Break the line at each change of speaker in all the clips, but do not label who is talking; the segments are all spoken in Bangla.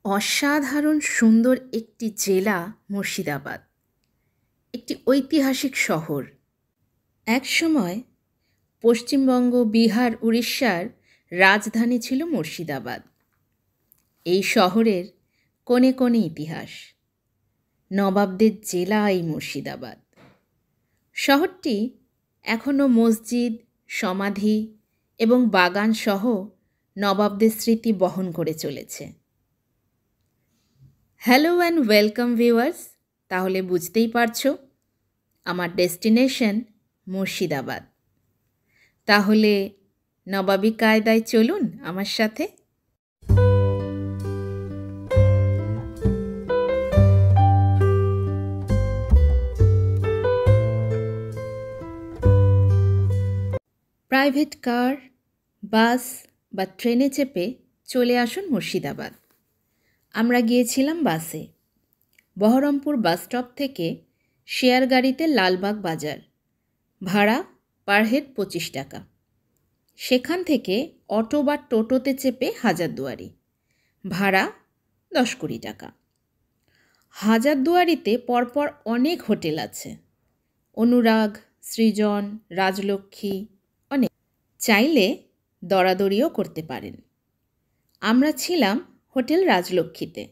অসাধারণ সুন্দর একটি জেলা মুর্শিদাবাদ, একটি ঐতিহাসিক শহর। একসময় পশ্চিমবঙ্গ, বিহার, উড়িষ্যার রাজধানী ছিল মুর্শিদাবাদ। এই শহরের কোণে কোণে ইতিহাস। নবাবদের জেলা এই মুর্শিদাবাদ। শহরটি এখনও মসজিদ, সমাধি এবং বাগান সহ নবাবদের স্মৃতি বহন করে চলেছে। Hello and welcome viewers. তাহলে বুঝতেই পারছো আমার ডেস্টিনেশন মুর্শিদাবাদ। তাহলে নবাবী কায়দায় চলুন আমার সাথে। প্রাইভেট কার, বাস বা ট্রেনে চেপে চলে আসুন মুর্শিদাবাদ। আমরা গিয়েছিলাম বাসে। বহরমপুর বাসস্টপ থেকে শেয়ার গাড়িতে লালবাগ বাজার, ভাড়া পার হেড 25 টাকা। সেখান থেকে অটো বা টোটোতে চেপে হাজারদুয়ারি, ভাড়া 10-20 টাকা। হাজারদুয়ারিতে পরপর অনেক হোটেল আছে, অনুরাগ, সৃজন, রাজলক্ষ্মী, অনেক। চাইলে দরাদরিও করতে পারেন। আমরা ছিলাম হোটেল রাজলক্ষ্মীতে,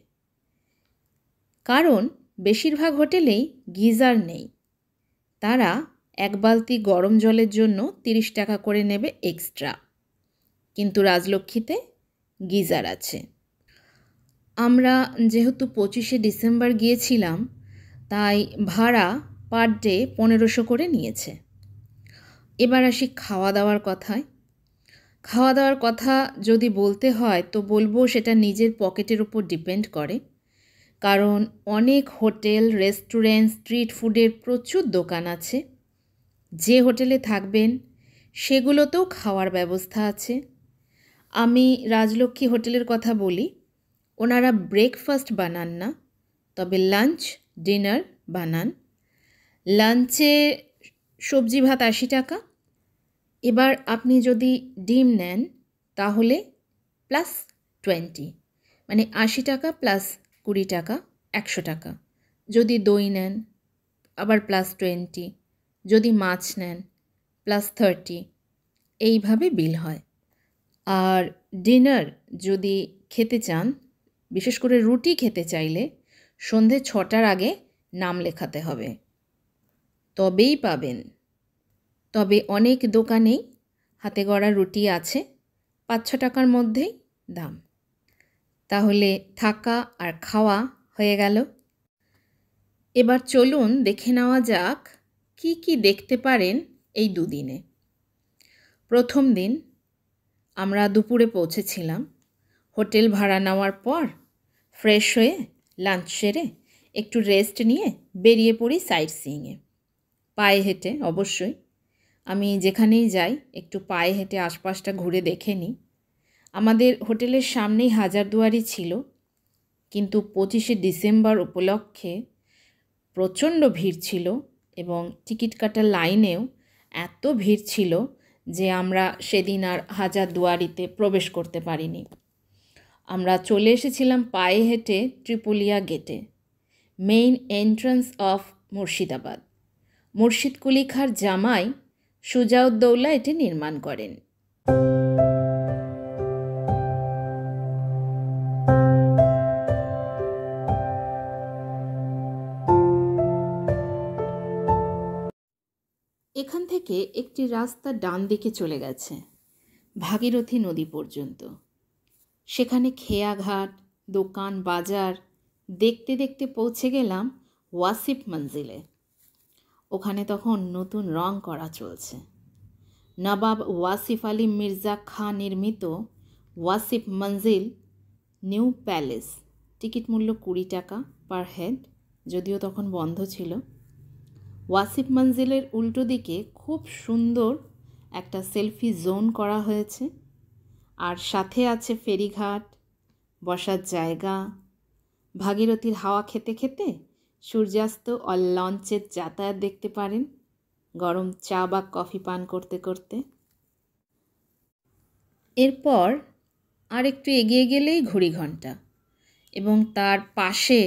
কারণ বেশিরভাগ হোটেলেই গিজার নেই। তারা এক বালতি গরম জলের জন্য 30 টাকা করে নেবে এক্সট্রা, কিন্তু রাজলক্ষ্মীতে গিজার আছে। আমরা যেহেতু 25শে ডিসেম্বর গিয়েছিলাম, তাই ভাড়া পার ডে 1500 করে নিয়েছে। এবার আসি খাওয়া দাওয়ার কথায়। খাওয়া দাওয়ার কথা যদি বলতে হয় তো বলবো সেটা নিজের পকেটের উপর ডিপেন্ড করে, কারণ অনেক হোটেল, রেস্টুরেন্ট, স্ট্রিট ফুডের প্রচুর দোকান আছে। যে হোটেলে থাকবেন সেগুলোতেও খাওয়ার ব্যবস্থা আছে। আমি রাজলক্ষ্মী হোটেলের কথা বলি। ওনারা ব্রেকফাস্ট বানান না, তবে লাঞ্চ, ডিনার বানান। লাঞ্চে সবজি ভাত 80 টাকা। এবার আপনি যদি ডিম নেন তাহলে +20, মানে 80 টাকা +20 টাকা, 100 টাকা। যদি দই নেন আবার +20, যদি মাছ নেন +30, এইভাবে বিল হয়। আর ডিনার যদি খেতে চান, বিশেষ করে রুটি খেতে চাইলে সন্ধে 6টার আগে নাম লেখাতে হবে, তবেই পাবেন। তবে অনেক দোকানেই হাতে গড়া রুটি আছে, 5-6 টাকার মধ্যেই দাম। তাহলে থাকা আর খাওয়া হয়ে গেল। এবার চলুন দেখে নেওয়া যাক কি কি দেখতে পারেন এই দুদিনে। প্রথম দিন আমরা দুপুরে পৌঁছেছিলাম। হোটেল ভাড়া নেওয়ার পর ফ্রেশ হয়ে লাঞ্চ সেরে একটু রেস্ট নিয়ে বেরিয়ে পড়ি সাইট সিইংয়ে। পায়ে হেঁটে অবশ্যই। আমি যেখানেই যাই একটু পায়ে হেঁটে আশপাশটা ঘুরে দেখে নিই। আমাদের হোটেলের সামনেই হাজারদুয়ারি ছিল, কিন্তু 25শে ডিসেম্বর উপলক্ষে প্রচণ্ড ভিড় ছিল এবং টিকিট কাটার লাইনেও এত ভিড় ছিল যে আমরা সেদিন আর হাজারদুয়ারিতে প্রবেশ করতে পারিনি। আমরা চলে এসেছিলাম পায়ে হেঁটে ত্রিপুলিয়া গেটে, main entrance of Murshidabad. Murshid Quli খাঁর জামাই সুজাউদ্দৌলা এটি নির্মাণ করেন। এখান থেকে একটি রাস্তা ডান দিকে চলে গেছে ভাগীরথী নদী পর্যন্ত। সেখানে খেয়াঘাট, দোকান, বাজার দেখতে দেখতে পৌঁছে গেলাম ওয়াসিফ মঞ্জিলে। ওখানে তখন নতুন রং করা চলছে। নবাব ওয়াসিফ আলী মির্জা খাঁ নির্মিত ওয়াসিফ মঞ্জিল নিউ প্যালেস। টিকিট মূল্য 20 টাকা পার হেড, যদিও তখন বন্ধ ছিল। ওয়াসিফ মঞ্জিলের উল্টো দিকে খুব সুন্দর একটা সেলফি জোন করা হয়েছে, আর সাথে আছে ফেরিঘাট, বসার জায়গা। ভাগীরথীর হাওয়া খেতে খেতে সূর্যাস্ত আর লঞ্চের যাতায়াত দেখতে পারেন, গরম চা বা কফি পান করতে করতে। এরপর আর একটু এগিয়ে গেলেই ঘড়িঘণ্টা। এবং তার পাশে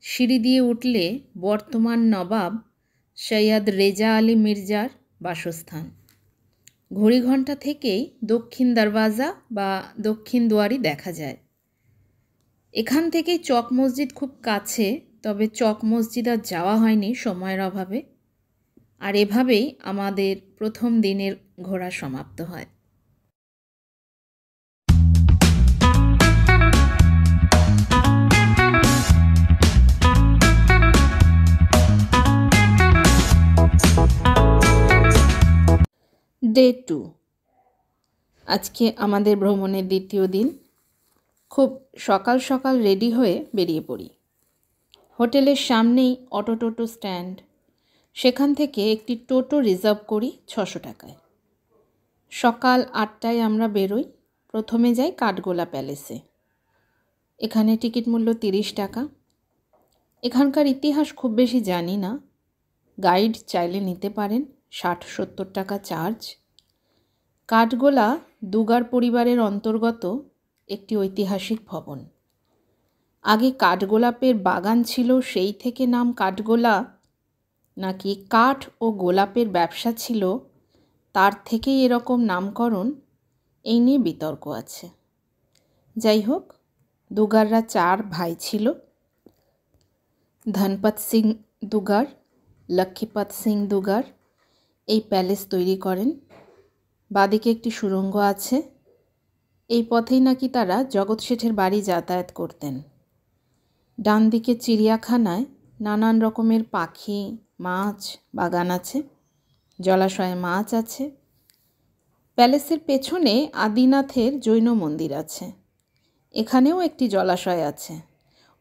সিঁড়ি দিয়ে উঠলে বর্তমান নবাব সৈয়দ রেজা আলী মির্জার বাসস্থান। ঘড়িঘণ্টা থেকেই দক্ষিণ দরওয়াজা বা দক্ষিণ দুয়ারি দেখা যায়। এখান থেকেই চক মসজিদ খুব কাছে, তবে চক মসজিদ আর যাওয়া হয়নি সময়ের অভাবে। আর এভাবেই আমাদের প্রথম দিনের ঘোরা সমাপ্ত হয়। ডে 2, আজকে আমাদের ভ্রমণের দ্বিতীয় দিন। খুব সকাল সকাল রেডি হয়ে বেরিয়ে পড়ি। হোটেলের সামনেই অটো টোটো স্ট্যান্ড, সেখান থেকে একটি টোটো রিজার্ভ করি 600 টাকায়। সকাল 8টায় আমরা বেরোই। প্রথমে যাই কাঠগোলা প্যালেসে। এখানে টিকিট মূল্য 30 টাকা। এখানকার ইতিহাস খুব বেশি জানি না, গাইড চাইলে নিতে পারেন, 60-70 টাকা চার্জ। কাঠগোলা দুগার পরিবারের অন্তর্গত একটি ঐতিহাসিক ভবন। আগে কাঠগোলাপের বাগান ছিল, সেই থেকে নাম কাঠগোলা, নাকি কাঠ ও গোলাপের ব্যবসা ছিল তার থেকেই এরকম নামকরণ, এই নিয়ে বিতর্ক আছে। যাই হোক, দুগাররা 4 ভাই ছিল। ধনপত সিং দুগার, লক্ষ্মীপত সিং দুগার এই প্যালেস তৈরি করেন। বাদিকে একটি সুড়ঙ্গ আছে। এই পথেই নাকি তারা জগৎ শেঠের বাড়ি যাতায়াত করতেন। ডান দিকে চিড়িয়াখানায় নানান রকমের পাখি, মাছ, বাগান আছে, জলাশয়ে মাছ আছে। প্যালেসের পেছনে আদিনাথের জৈন মন্দির আছে। এখানেও একটি জলাশয় আছে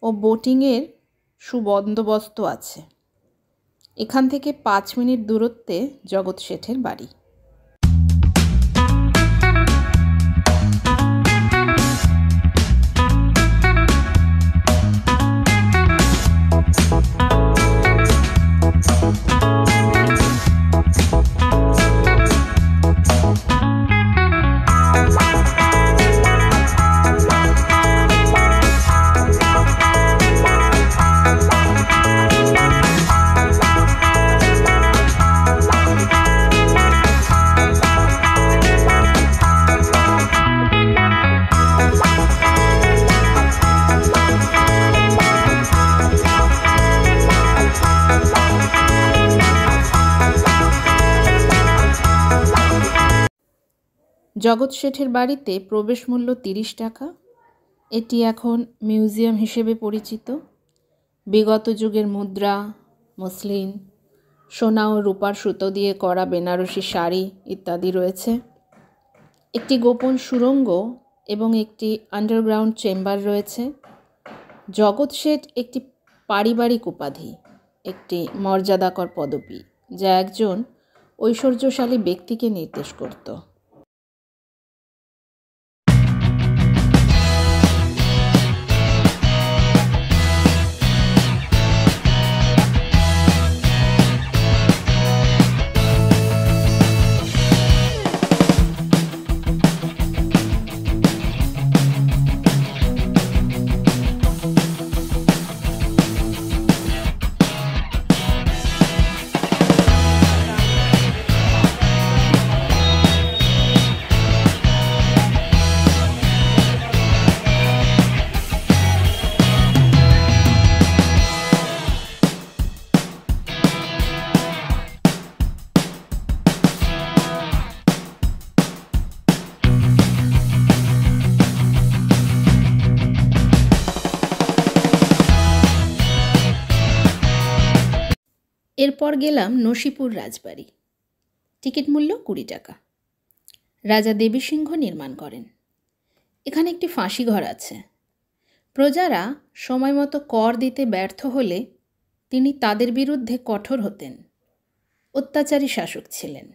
ও বোটিংয়ের সুবন্দোবস্ত আছে। এখান থেকে 5 মিনিট দূরত্বে জগৎ শেঠের বাড়ি। জগৎ শেঠের বাড়িতে প্রবেশ মূল্য 30 টাকা। এটি এখন মিউজিয়াম হিসেবে পরিচিত। বিগত যুগের মুদ্রা, মসলিন, সোনা ও রূপার সুতো দিয়ে করা বেনারসি শাড়ি ইত্যাদি রয়েছে। একটি গোপন সুড়ঙ্গ এবং একটি আন্ডারগ্রাউন্ড চেম্বার রয়েছে। জগৎ শেঠ একটি পারিবারিক উপাধি, একটি মর্যাদাকর পদবি, যা একজন ঐশ্বর্যশালী ব্যক্তিকে নির্দেশ করত। এরপর গেলাম নসিপুর রাজবাড়ি। টিকিট মূল্য 20 টাকা। রাজা দেবী সিংহ নির্মাণ করেন। এখানে একটি ফাঁসি ঘর আছে। প্রজারা সময় মতো কর দিতে ব্যর্থ হলে তিনি তাদের বিরুদ্ধে কঠোর হতেন। অত্যাচারী শাসক ছিলেন।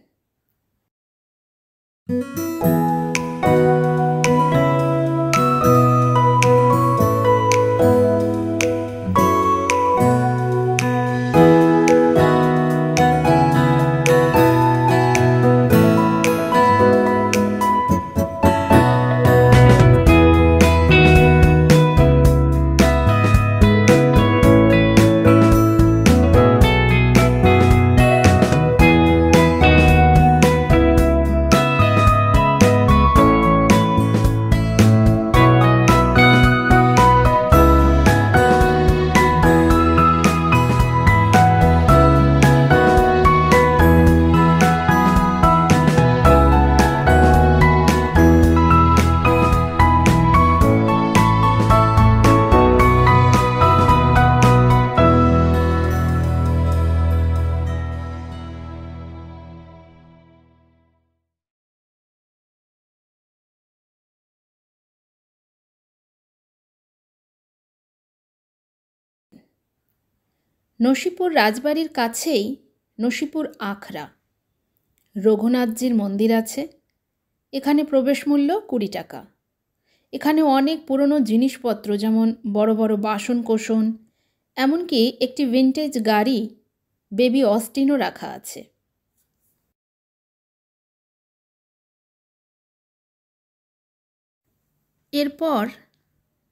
নসিপুর রাজবাড়ির কাছেই নসিপুর আখড়া। রঘুনাথজির মন্দির আছে। এখানে প্রবেশ মূল্য 20 টাকা। এখানে অনেক পুরনো জিনিসপত্র যেমন বড় বড় বাসন কোসন, এমনকি একটি ভিন্টেজ গাড়ি বেবি অস্টিনও রাখা আছে। এরপর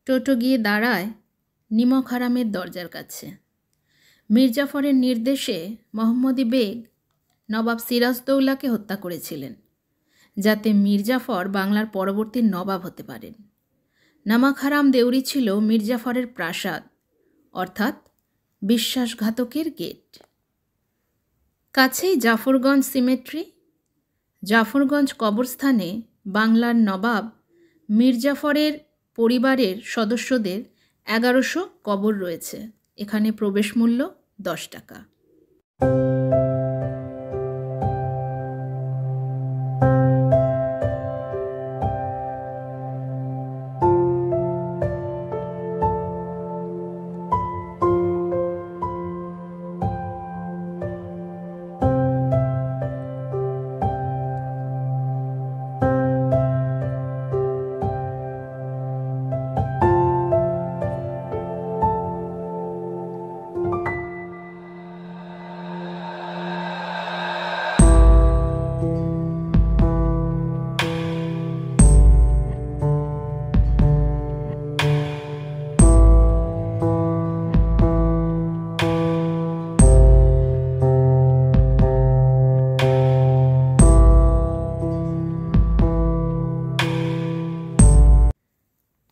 টোটো গিয়ে দাঁড়ায় নিমক হারামের দরজার কাছে। মির্জাফরের নির্দেশে মোহাম্মদী বেগ নবাব সিরাজদৌল্লাকে হত্যা করেছিলেন, যাতে মির্জাফর বাংলার পরবর্তী নবাব হতে পারেন। নামাক হারাম দেউরি ছিল মির্জাফরের প্রাসাদ, অর্থাৎ বিশ্বাসঘাতকের গেট। কাছেই জাফরগঞ্জ সিমেট্রি। জাফরগঞ্জ কবরস্থানে বাংলার নবাব মির্জাফরের পরিবারের সদস্যদের 1100 কবর রয়েছে। এখানে প্রবেশ মূল্য 10 টাকা।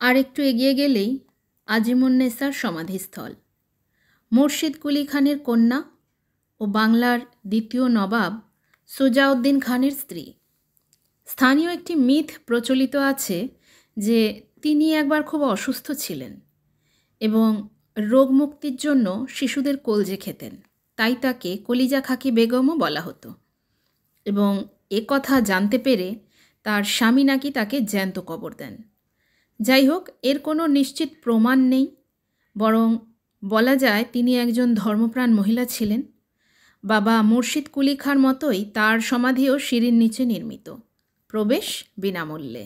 আর একটু এগিয়ে গেলেই আজিমুন্নেসার সমাধিস্থল। মুর্শিদ কুলি খানের কন্যা ও বাংলার দ্বিতীয় নবাব সুজাউদ্দিন খানের স্ত্রী। স্থানীয় একটি মিথ প্রচলিত আছে যে তিনি একবার খুব অসুস্থ ছিলেন এবং রোগ মুক্তির জন্য শিশুদের কলজে খেতেন, তাই তাকে কলিজা খাকি বেগমও বলা হতো। এবং কথা জানতে পেরে তার স্বামী নাকি তাকে জ্যান্ত কবর দেন। যাই হোক, এর কোনো নিশ্চিত প্রমাণ নেই, বরং বলা যায় তিনি একজন ধর্মপ্রাণ মহিলা ছিলেন। বাবা মুর্শিদ কুলি খাঁর মতোই তার সমাধিও সিঁড়ির নিচে নির্মিত, প্রবেশ বিনামূল্যে।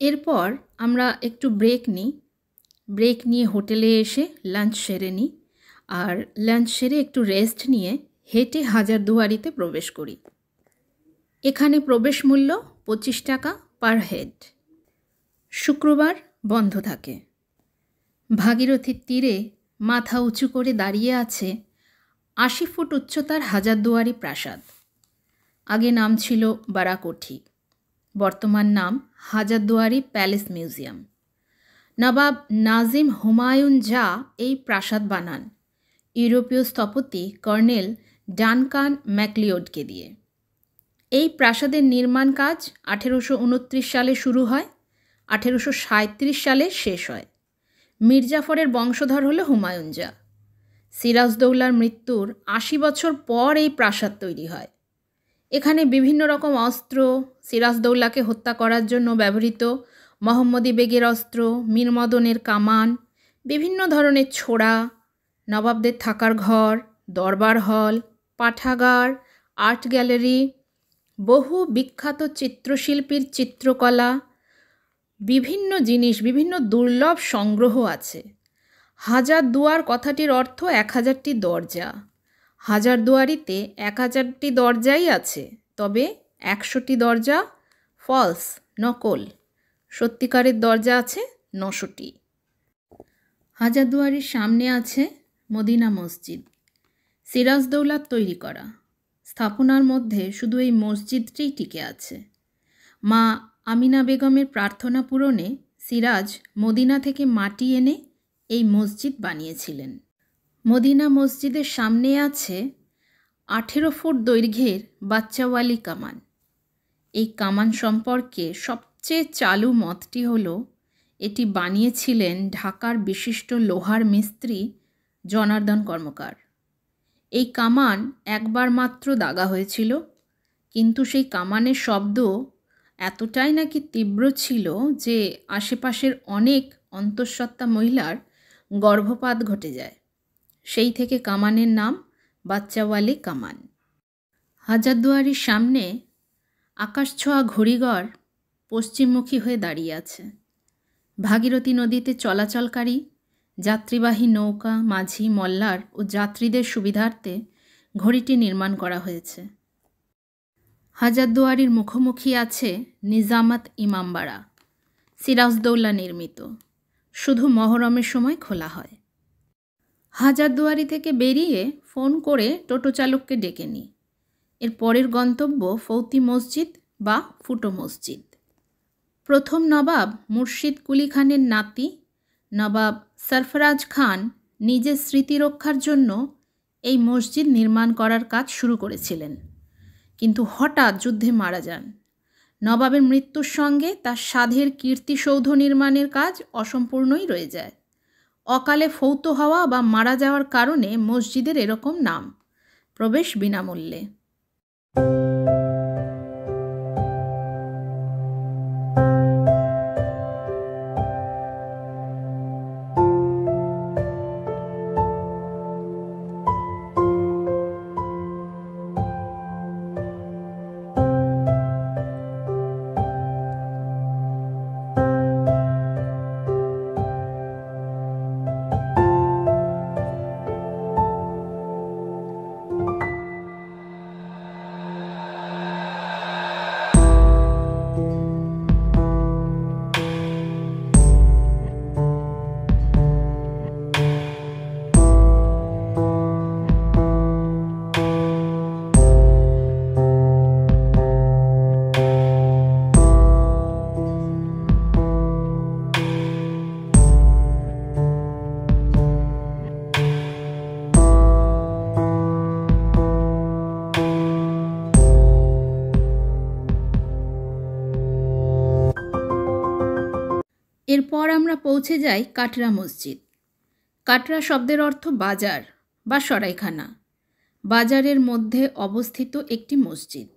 এরপর আমরা একটু ব্রেক নিই। ব্রেক নিয়ে হোটেলে এসে লাঞ্চ সেরে নিই, আর লাঞ্চ সেরে একটু রেস্ট নিয়ে হেঁটে হাজারদুয়ারিতে প্রবেশ করি। এখানে প্রবেশ মূল্য 25 টাকা পার হেড। শুক্রবার বন্ধ থাকে। ভাগীরথীর তীরে মাথা উঁচু করে দাঁড়িয়ে আছে 80 ফুট উচ্চতার হাজারদুয়ারি প্রাসাদ। আগে নাম ছিল বারাকোঠি, বর্তমান নাম হাজারদুয়ারি প্যালেস মিউজিয়াম। নবাব নাজিম হুমায়ুন জা এই প্রাসাদ বানান ইউরোপীয় স্থপতি কর্নেল ডানকান ম্যাকলিওডকে দিয়ে। এই প্রাসাদের নির্মাণ কাজ 1829 সালে শুরু হয়, 1837 সালে শেষ হয়। মীর জাফরের বংশধর হলো হুমায়ুন শাহ। সিরাজদৌল্লার মৃত্যুর 80 বছর পর এই প্রাসাদ তৈরি হয়। এখানে বিভিন্ন রকম অস্ত্র, সিরাজদৌল্লাকে হত্যা করার জন্য ব্যবহৃত মোহাম্মদী বেগের অস্ত্র, মীর মদনের কামান, বিভিন্ন ধরনের ছোড়া, নবাবদের থাকার ঘর, দরবার হল, পাঠাগার, আর্ট গ্যালারি, বহু বিখ্যাত চিত্রশিল্পীর চিত্রকলা, বিভিন্ন জিনিস, বিভিন্ন দুর্লভ সংগ্রহ আছে। হাজারদুয়ার কথাটির অর্থ 1000টি দরজা। হাজারদুয়ারিতে 1000টি দরজাই আছে, তবে 100টি দরজা ফলস, নকল। সত্যিকারের দরজা আছে 900টি। হাজারদুয়ারির সামনে আছে মদিনা মসজিদ, সিরাজদৌল্লার তৈরি করা। স্থাপনার মধ্যে শুধু এই মসজিদটিই টিকে আছে। মা আমিনা বেগমের প্রার্থনা পূরণে সিরাজ মদিনা থেকে মাটি এনে এই মসজিদ বানিয়েছিলেন। মদিনা মসজিদের সামনে আছে 18 ফুট দৈর্ঘ্যের বাচ্চাওয়ালি কামান। এই কামান সম্পর্কে সবচেয়ে চালু মতটি হলো এটি বানিয়েছিলেন ঢাকার বিশিষ্ট লোহার মিস্ত্রি জনার্দন কর্মকার। এই কামান একবার মাত্র দাগা হয়েছিল, কিন্তু সেই কামানের শব্দ এতটাই নাকি তীব্র ছিল যে আশেপাশের অনেক অন্তঃসত্ত্বা মহিলার গর্ভপাত ঘটে যায়। সেই থেকে কামানের নাম বাচ্চাওয়ালি কামান। হাজারদুয়ারির সামনে আকাশছোঁয়া ঘড়িঘর পশ্চিমমুখী হয়ে দাঁড়িয়ে আছে। ভাগীরথী নদীতে চলাচলকারী যাত্রীবাহী নৌকা, মাঝি, মল্লার ও যাত্রীদের সুবিধার্থে ঘড়িটি নির্মাণ করা হয়েছে। হাজারদুয়ারির মুখোমুখি আছে নিজামত ইমামবাড়া, সিরাজদৌল্লা নির্মিত, শুধু মহরমের সময় খোলা হয়। হাজারদুয়ারি থেকে বেরিয়ে ফোন করে টোটো চালককে ডেকে নিই। এর পরের গন্তব্য ফৌতি মসজিদ বা ফুটো মসজিদ। প্রথম নবাব মুর্শিদ কুলি খানের নাতি নবাব সরফরাজ খান নিজের স্মৃতি রক্ষার জন্য এই মসজিদ নির্মাণ করার কাজ শুরু করেছিলেন, কিন্তু হঠাৎ যুদ্ধে মারা যান। নবাবের মৃত্যুর সঙ্গে তার সাধের কীর্তিসৌধ নির্মাণের কাজ অসম্পূর্ণই রয়ে যায়। অকালে ফৌত হওয়া বা মারা যাওয়ার কারণে মসজিদের এরকম নাম। প্রবেশ বিনামূল্যে। এরপর আমরা পৌঁছে যাই কাটরা মসজিদ। কাটরা শব্দের অর্থ বাজার বা সরাইখানা। বাজারের মধ্যে অবস্থিত একটি মসজিদ।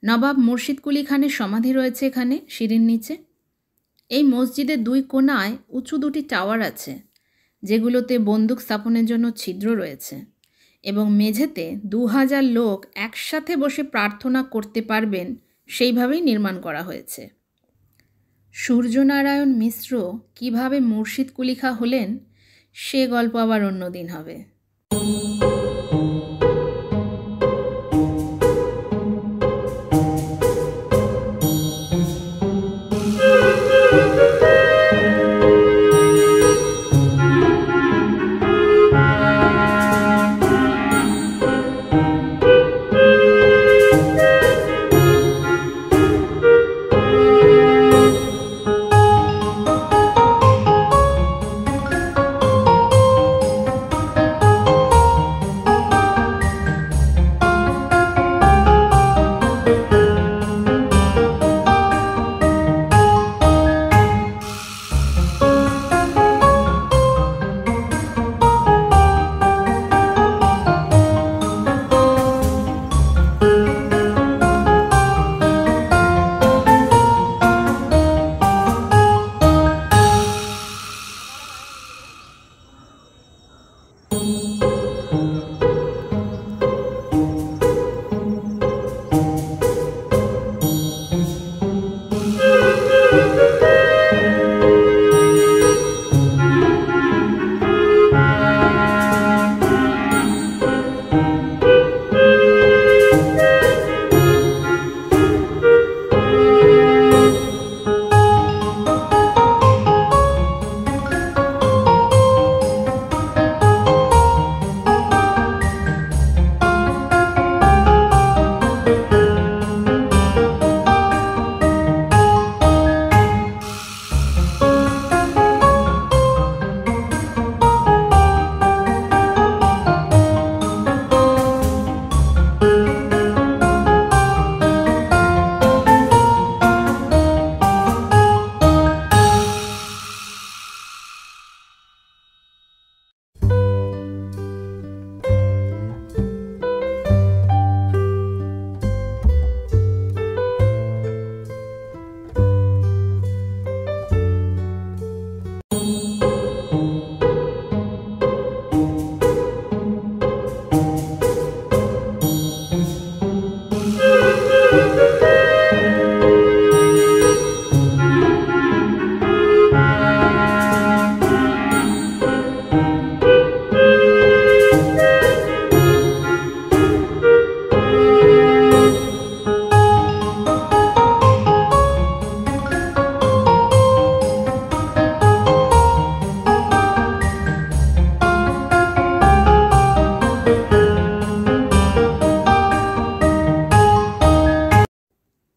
নবাব মুর্শিদ কুলি খানের সমাধি রয়েছে এখানে সিঁড়ির নিচে। এই মসজিদের 2 কোণায় উঁচু 2টি টাওয়ার আছে, যেগুলোতে বন্দুক স্থাপনের জন্য ছিদ্র রয়েছে, এবং মেঝেতে 2000 লোক একসাথে বসে প্রার্থনা করতে পারবেন সেইভাবেই নির্মাণ করা হয়েছে। সূর্যনারায়ণ মিশ্র কিভাবে মুর্শিদ কুলি খাঁ হলেন সে গল্প আবার অন্য দিন হবে।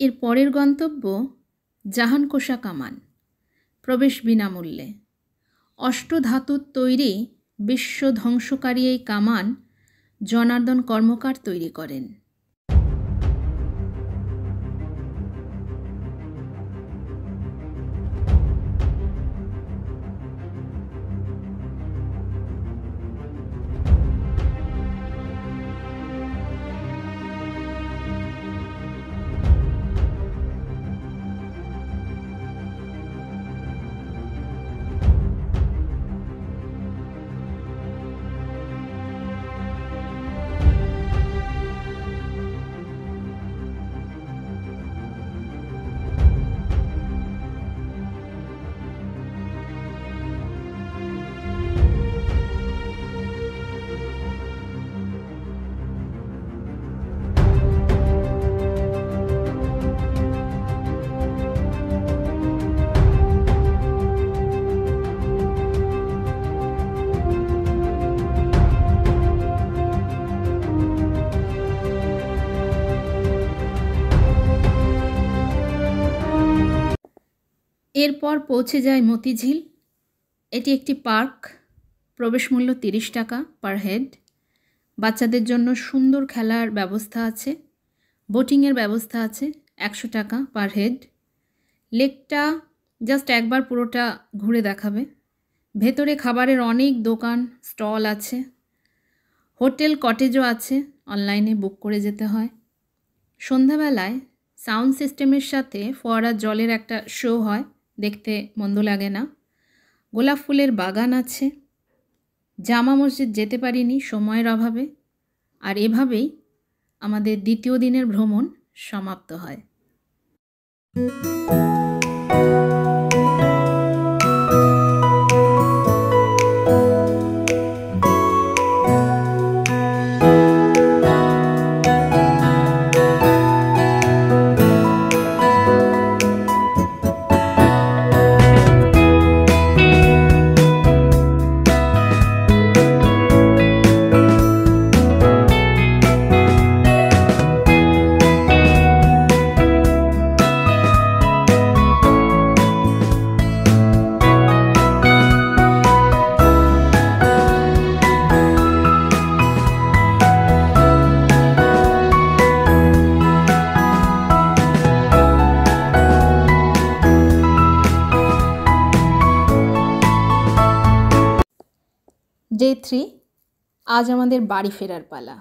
এর পরের গন্তব্য জাহানকোষা কামান, প্রবেশ বিনামূল্যে। অষ্টধাতুর তৈরি বিশ্ব ধ্বংসকারী এই কামান জনার্দন কর্মকার তৈরি করেন। এরপর পৌঁছে যায় মতিঝিল। এটি একটি পার্ক। প্রবেশ মূল্য 30 টাকা পার হেড। বাচ্চাদের জন্য সুন্দর খেলার ব্যবস্থা আছে, বোটিংয়ের ব্যবস্থা আছে, 100 টাকা পার হেড। লেকটা জাস্ট একবার পুরোটা ঘুরে দেখাবে। ভেতরে খাবারের অনেক দোকান স্টল আছে, হোটেল কটেজও আছে, অনলাইনে বুক করে যেতে হয়। সন্ধ্যাবেলায় সাউন্ড সিস্টেমের সাথে ফোয়ারার জলের একটা শো হয়, দেখতে মন্দ লাগে না। গোলাপ ফুলের বাগান আছে। জামা মসজিদ যেতে পারিনি সময়ের অভাবে। আর এভাবেই আমাদের দ্বিতীয় দিনের ভ্রমণ সমাপ্ত হয়। ডে 3, আজ আমাদের বাড়ি ফেরার পালা।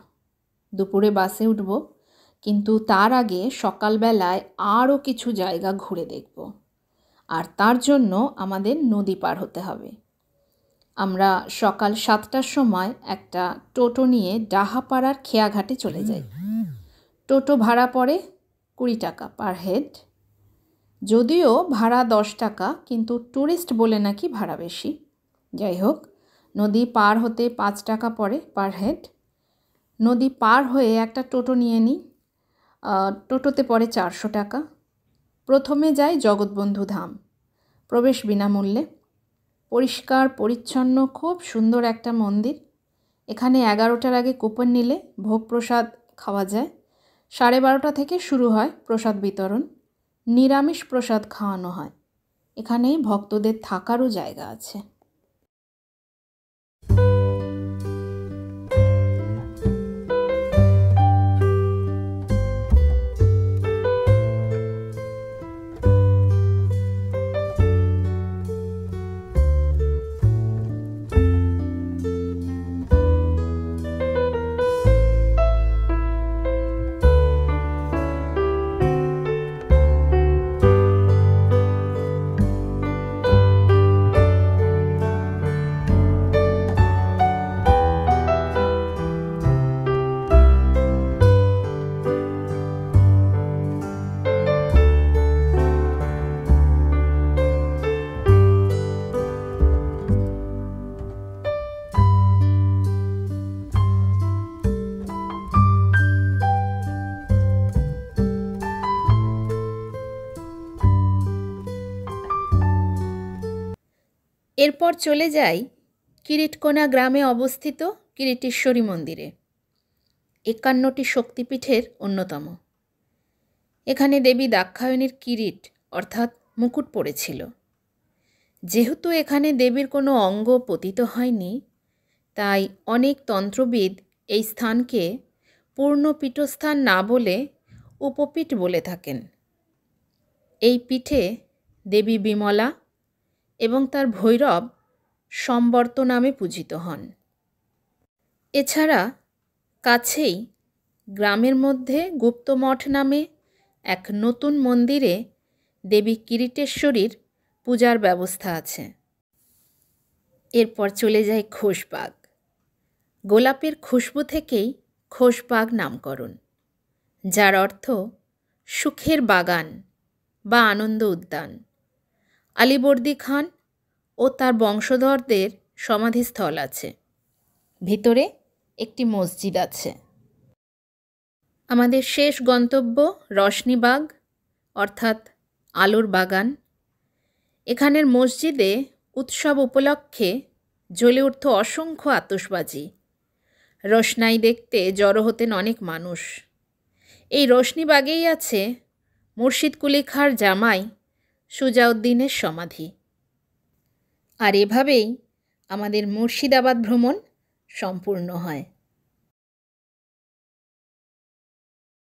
দুপুরে বাসে উঠব, কিন্তু তার আগে সকালবেলায় আরও কিছু জায়গা ঘুরে দেখব। আর তার জন্য আমাদের নদী পার হতে হবে। আমরা সকাল 7টার সময় একটা টোটো নিয়ে ডাহাপাড়ার খেয়াঘাটে চলে যাই। টোটো ভাড়া পড়ে 20 টাকা পার হেড। যদিও ভাড়া 10 টাকা, কিন্তু ট্যুরিস্ট বলে নাকি ভাড়া বেশি। যাই হোক, নদী পার হতে 5 টাকা পড়ে পার হেড। নদী পার হয়ে একটা টোটো নিয়ে নিই। টোটোতে পড়ে 400 টাকা। প্রথমে যাই জগৎবন্ধু ধাম, প্রবেশ বিনামূল্যে। পরিষ্কার পরিচ্ছন্ন, খুব সুন্দর একটা মন্দির। এখানে 11টার আগে কুপন নিলে ভোগ প্রসাদ খাওয়া যায়। 12:30 থেকে শুরু হয় প্রসাদ বিতরণ। নিরামিষ প্রসাদ খাওয়ানো হয়। এখানে ভক্তদের থাকারও জায়গা আছে। এরপর চলে যাই কিরিটকোনা গ্রামে অবস্থিত কিরিটেশ্বরী মন্দিরে, 51টি শক্তিপীঠের অন্যতম। এখানে দেবী দাক্ষায়ণীর কিরিট অর্থাৎ মুকুট পড়েছিল। যেহেতু এখানে দেবীর কোনো অঙ্গ পতিত হয়নি, তাই অনেক তন্ত্রবিদ এই স্থানকে পূর্ণ পীঠস্থান না বলে উপপীঠ বলে থাকেন। এই পীঠে দেবী বিমলা এবং তার ভৈরব সম্বর্ত নামে পূজিত হন। এছাড়া কাছেই গ্রামের মধ্যে গুপ্তমঠ নামে এক নতুন মন্দিরে দেবী কিরিটেশ্বরীর পূজার ব্যবস্থা আছে। এরপর চলে যায় খোশবাগ। গোলাপের খুশবু থেকেই খোশবাগ নামকরণ, যার অর্থ সুখের বাগান বা আনন্দ উদ্যান। আলীবর্দী খান ও তার বংশধরদের সমাধিস্থল আছে। ভিতরে একটি মসজিদ আছে। আমাদের শেষ গন্তব্য রশনিবাগ অর্থাৎ আলোর বাগান। এখানের মসজিদে উৎসব উপলক্ষে জ্বলে উঠত অসংখ্য আতশবাজি। রোশনাই দেখতে জড়ো হতেন অনেক মানুষ। এই রশনিবাগেই আছে মুর্শিদ কুলি খাঁর জামাই সুজাউদ্দিনের সমাধি। আর এভাবেই আমাদের মুর্শিদাবাদ ভ্রমণ সম্পূর্ণ হয়।